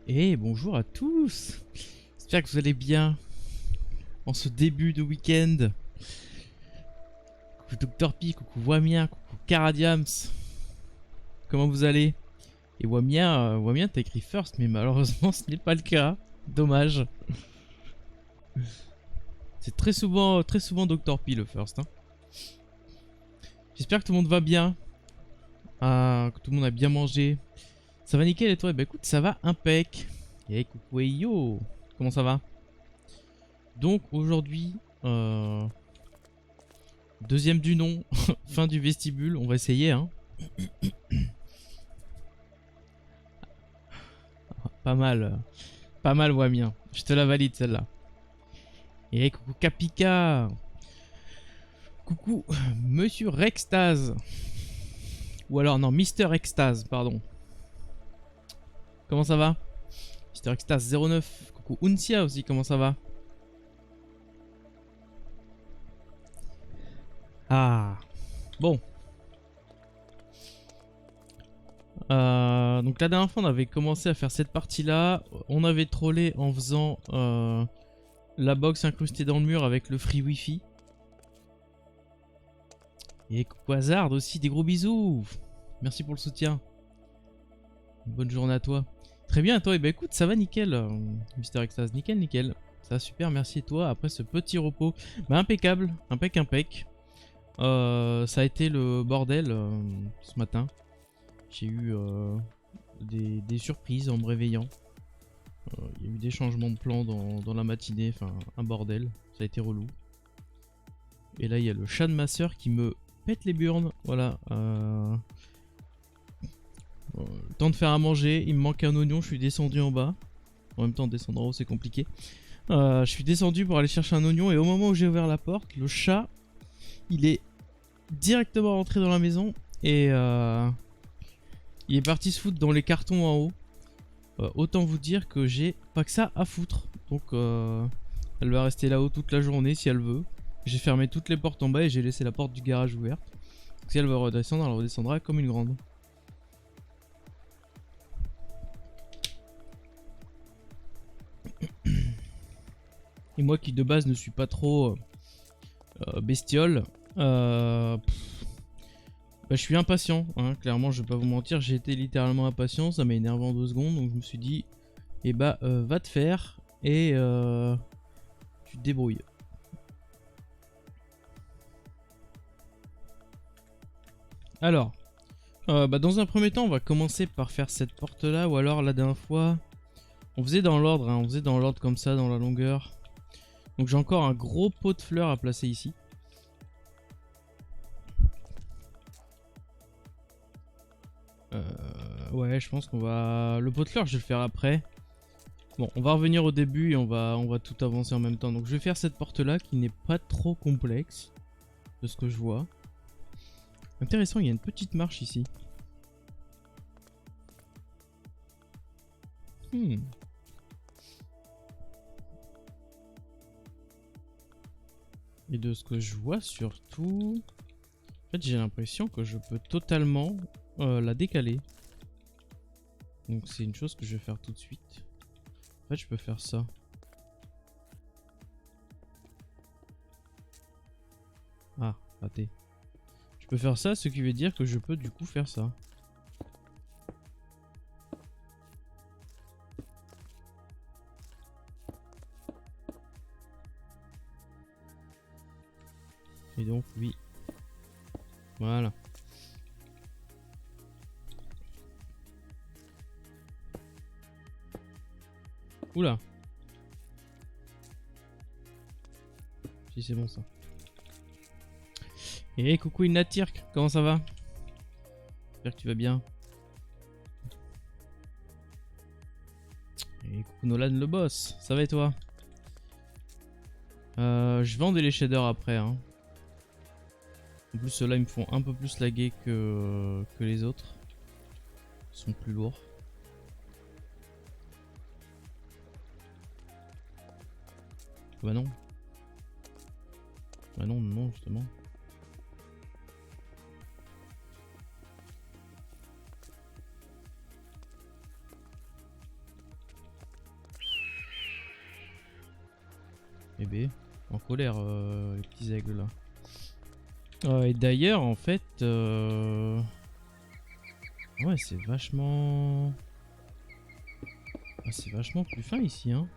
Et bonjour à tous. J'espère que vous allez bien en ce début de week-end. Coucou Dr P, coucou Wamien, coucou Caradiams. Comment vous allez? Et Wamien t'as écrit first, mais malheureusement ce n'est pas le cas. Dommage. C'est très souvent Dr P le first. Hein. J'espère que tout le monde va bien. Que tout le monde a bien mangé. Ça va nickel et toi? Bah écoute, ça va impec. Et coucou et yo. Comment ça va? Donc aujourd'hui, deuxième du nom, fin du vestibule, on va essayer hein. Pas mal Wamien, je te la valide celle-là. Et coucou Capika. Coucou Monsieur Rextase. Ou alors non, Mister Extase, pardon. Comment ça va? Mister Extase 09. Coucou Uncia aussi, comment ça va? Ah, bon. Donc la dernière fois on avait commencé à faire cette partie là. On avait trollé en faisant la box incrustée dans le mur avec le free wifi. Et coucou Hazard aussi, des gros bisous. Merci pour le soutien. Bonne journée à toi. Très bien à toi, et bah écoute ça va nickel Mister Extase, nickel. Ça va super, merci et toi après ce petit repos. Bah impeccable, impec. Ça a été le bordel ce matin. J'ai eu des surprises en me réveillant. Il y a eu des changements de plan dans la matinée, enfin un bordel, ça a été relou. Et là il y a le chat de ma soeur qui me pète les burnes, voilà. Temps de faire à manger, il me manque un oignon, je suis descendu en bas. En même temps descendre en haut c'est compliqué. Je suis descendu pour aller chercher un oignon et au moment où j'ai ouvert la porte, le chat, il est directement rentré dans la maison et il est parti se foutre dans les cartons en haut. Autant vous dire que j'ai pas que ça à foutre. Donc elle va rester là-haut toute la journée si elle veut. J'ai fermé toutes les portes en bas et j'ai laissé la porte du garage ouverte. Donc, si elle veut redescendre, elle redescendra comme une grande. Et moi qui de base ne suis pas trop bestiole, bah, je suis impatient, hein, clairement je vais pas vous mentir, j'ai été littéralement impatient, ça m'a énervé en 2 secondes, donc je me suis dit, eh bah va te faire et tu te débrouilles. Alors, bah dans un premier temps on va commencer par faire cette porte là, ou alors la dernière fois, on faisait dans l'ordre, hein, on faisait dans l'ordre comme ça, dans la longueur. Donc j'ai encore un gros pot de fleurs à placer ici. Ouais, je pense qu'on va... Le pot de fleurs, je vais le faire après. Bon, on va revenir au début et on va tout avancer en même temps. Donc je vais faire cette porte-là qui n'est pas trop complexe, de ce que je vois. Intéressant, il y a une petite marche ici. Et de ce que je vois surtout... En fait, j'ai l'impression que je peux totalement la décaler. Donc c'est une chose que je vais faire tout de suite. En fait, je peux faire ça. Ah, raté. Je peux faire ça, ce qui veut dire que je peux du coup faire ça. Et donc, oui. Voilà. Oula. Si c'est bon ça. Et coucou Inatirk, comment ça va? J'espère que tu vas bien. Et coucou Nolan le boss, ça va et toi? Je vends des shaders après. Hein. En plus ceux-là ils me font un peu plus laguer que les autres. Ils sont plus lourds. Bah non. Bah non justement. bébé. En colère, les petits aigles là. Et d'ailleurs, en fait... Ouais, c'est vachement... Ah, c'est vachement plus fin ici, hein.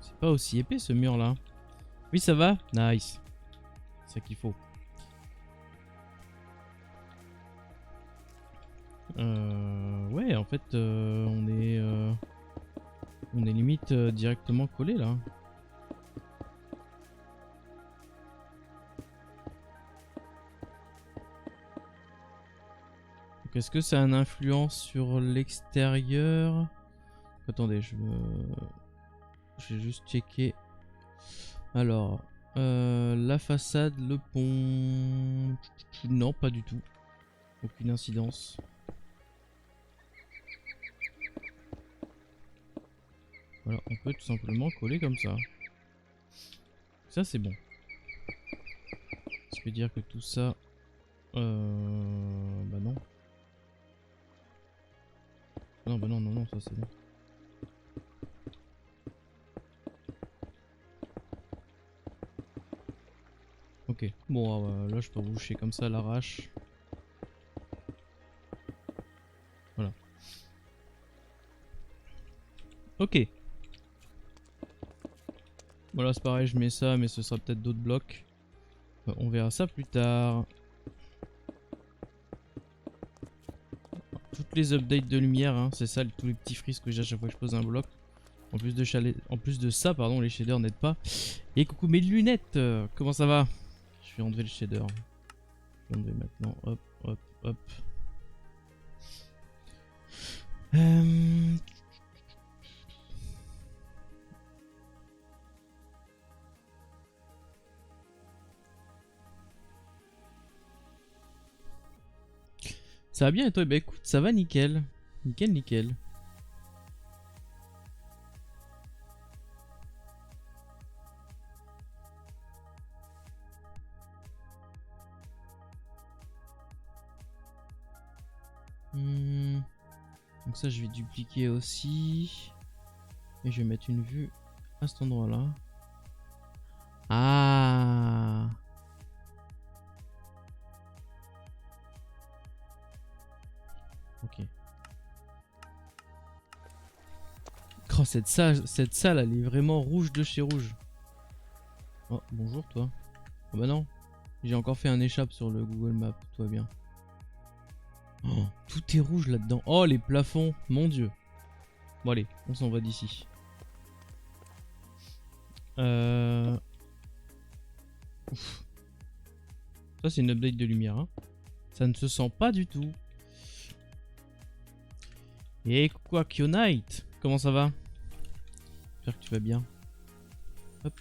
C'est pas aussi épais ce mur là. Oui, ça va? Nice. C'est ça qu'il faut. Ouais, en fait, on est limite directement collé là. Donc, est-ce que ça a une influence sur l'extérieur? Attendez, je vais juste checker. Alors, la façade, le pont... Non, pas du tout. Aucune incidence. Voilà, on peut tout simplement coller comme ça. Ça, c'est bon. Ça veut dire que tout ça... Bah non. Non, bah non, non, non, ça c'est bon. Ok, bon, là je peux boucher comme ça à l'arrache. Voilà. Ok. Voilà, c'est pareil, je mets ça, mais ce sera peut-être d'autres blocs. On verra ça plus tard. Toutes les updates de lumière, hein, c'est ça, tous les petits frises que j'ai à chaque fois que je pose un bloc. En plus de ça, pardon, les shaders n'aident pas. Et coucou mes lunettes, comment ça va? Je vais enlever le shader. Je vais enlever maintenant, hop, hop, hop. Ça va bien et toi? Bah écoute, ça va nickel. Nickel, nickel. Donc ça je vais dupliquer aussi. Et je vais mettre une vue à cet endroit là. Ah. Ok. Oh, cette salle elle est vraiment rouge de chez rouge. Oh bonjour toi. Oh bah non. J'ai encore fait un échappe sur le Google Maps. Tout va bien. Oh, tout est rouge là-dedans. Oh les plafonds. Mon dieu. Bon allez, on s'en va d'ici. Ouf. Ça c'est une update de lumière. Hein. Ça ne se sent pas du tout. Et quoi, Kionite? Comment ça va? J'espère que tu vas bien. Hop.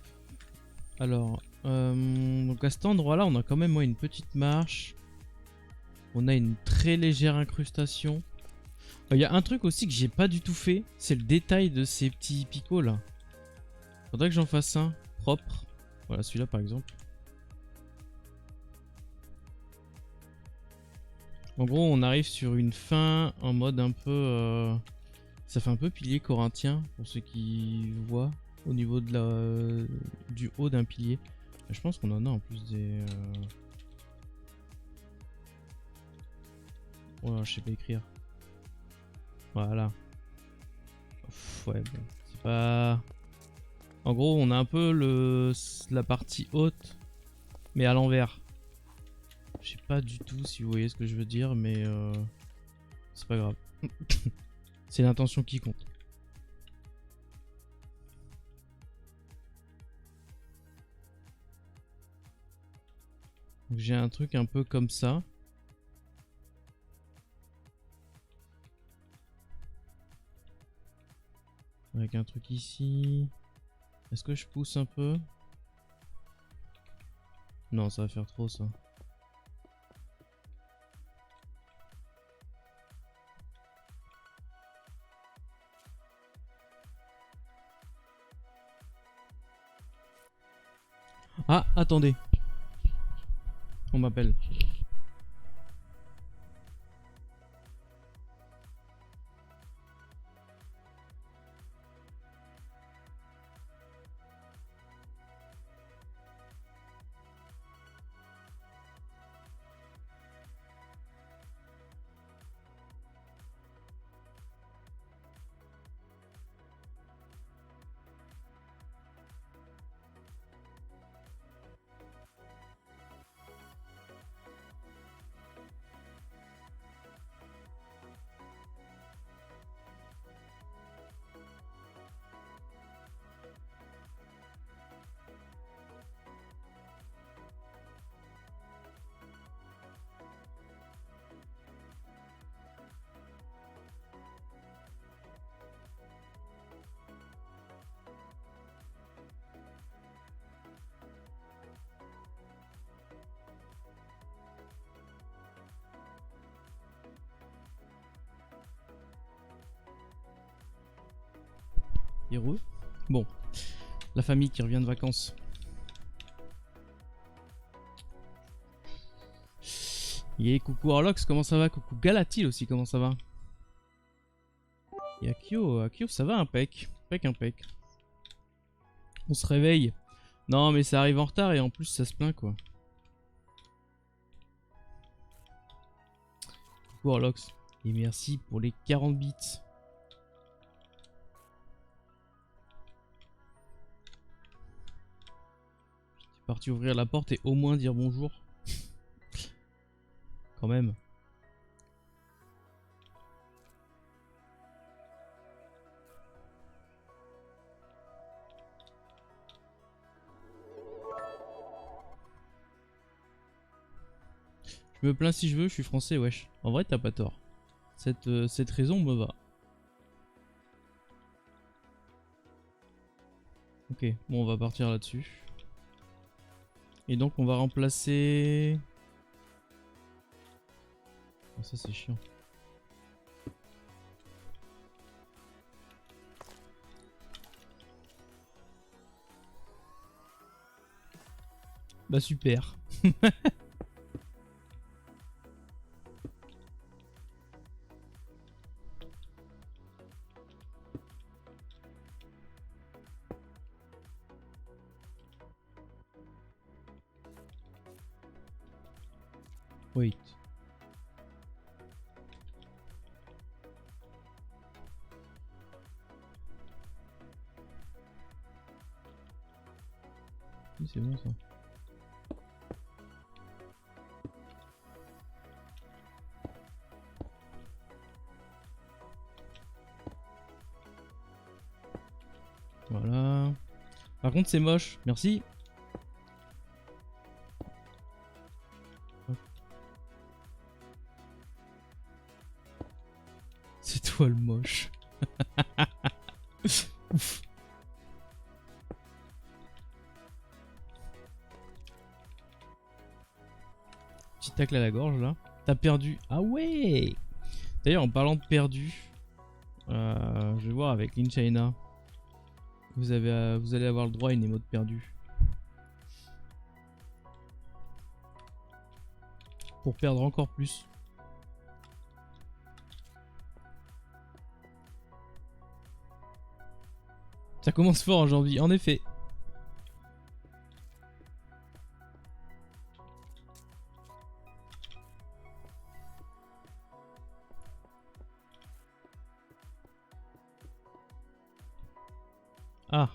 Alors, donc à cet endroit-là, on a quand même une petite marche. On a une très légère incrustation. Il y a un truc aussi que j'ai pas du tout fait, c'est le détail de ces petits picots là. Faudrait que j'en fasse un propre. Voilà, celui-là par exemple. En gros, on arrive sur une fin en mode un peu... ça fait un peu pilier corinthien, pour ceux qui voient, au niveau de du haut d'un pilier. Je pense qu'on en a en plus des... Oh, je sais pas écrire. Voilà. Ouf, ouais, bon, c'est pas... En gros, on a un peu la partie haute, mais à l'envers. Je sais pas du tout si vous voyez ce que je veux dire, mais c'est pas grave. C'est l'intention qui compte. J'ai un truc un peu comme ça. Avec un truc ici. Est-ce que je pousse un peu? Non, ça va faire trop ça. Ah, attendez. On m'appelle. Heureux. Bon, la famille qui revient de vacances. Et coucou Orlox, comment ça va? Coucou Galatil aussi, comment ça va? Et Akio, ça va impec. Impec. On se réveille. Non mais ça arrive en retard et en plus ça se plaint quoi. Coucou Orlox. Et merci pour les 40 bits. J'étais parti ouvrir la porte et au moins dire bonjour. Quand même. Je me plains si je veux, je suis français, wesh. En vrai, t'as pas tort. Cette raison me va. Ok, bon, on va partir là-dessus. Et donc, on va remplacer... Oh, ça, c'est chiant. Bah, super. Wait. Oui, c'est bon ça. Voilà. Par contre, c'est moche. Merci. C'est toi le moche. Ouf. Petit tacle à la gorge là. T'as perdu. Ah ouais. D'ailleurs, en parlant de perdu, je vais voir avec Lin China. Vous allez avoir le droit à une émote perdue. Pour perdre encore plus. Ça commence fort en janvier, en effet. Ah.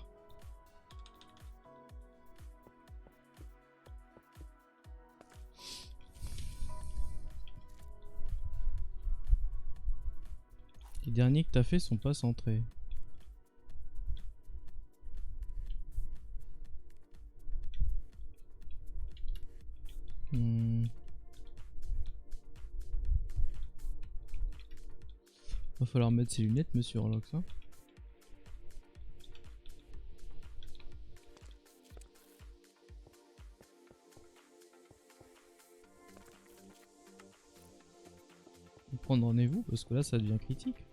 Les derniers que t'as fait sont pas centrés. Va falloir mettre ses lunettes, monsieur Orlox. Hein. Prendre rendez-vous parce que là ça devient critique.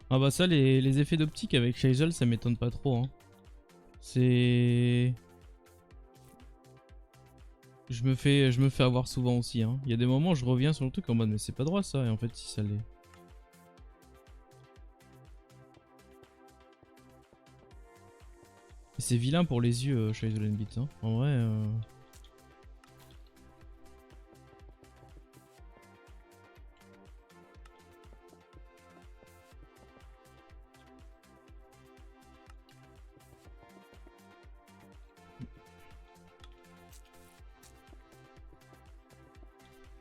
Ah bah ça les effets d'optique avec Shazel ça m'étonne pas trop hein. C'est... Je me fais avoir souvent aussi hein. Il y a des moments où je reviens sur le truc en mode mais c'est pas droit ça et en fait si ça l'est. C'est vilain pour les yeux Shazel Beat hein. En vrai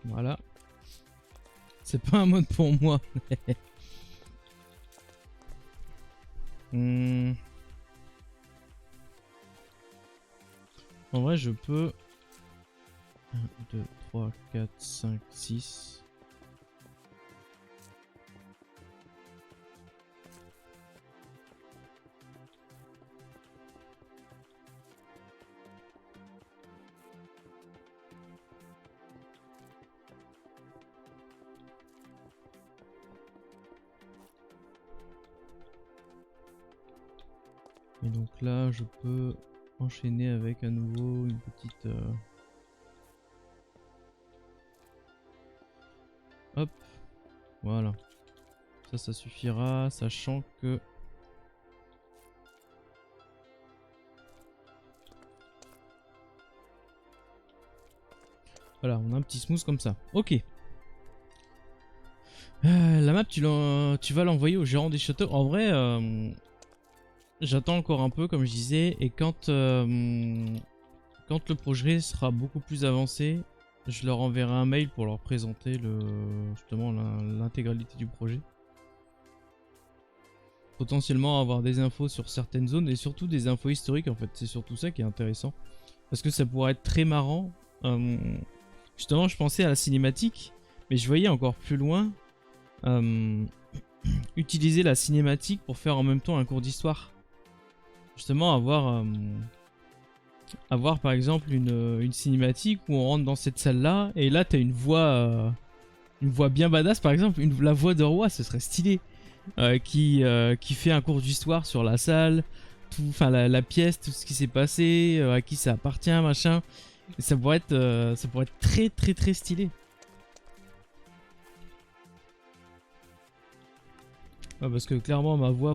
Voilà. C'est pas un mode pour moi. En vrai, je peux... 1, 2, 3, 4, 5, 6. Et donc là, je peux enchaîner avec à nouveau une petite... Hop, voilà. Ça suffira, sachant que... Voilà, on a un petit smooth comme ça. Ok. La map, tu vas l'envoyer au gérant des châteaux. En vrai, j'attends encore un peu, comme je disais, et quand le projet sera beaucoup plus avancé, je leur enverrai un mail pour leur présenter justement l'intégralité du projet. Potentiellement avoir des infos sur certaines zones et surtout des infos historiques en fait. C'est surtout ça qui est intéressant. Parce que ça pourrait être très marrant. Justement, je pensais à la cinématique, mais je voyais encore plus loin utiliser la cinématique pour faire en même temps un cours d'histoire. Justement, avoir par exemple une cinématique où on rentre dans cette salle là et là t'as une voix bien badass par exemple, la voix de roi, ce serait stylé, qui fait un cours d'histoire sur la salle, enfin la pièce, tout ce qui s'est passé, à qui ça appartient, machin. Et ça pourrait être très très très stylé. Ah, parce que clairement ma voix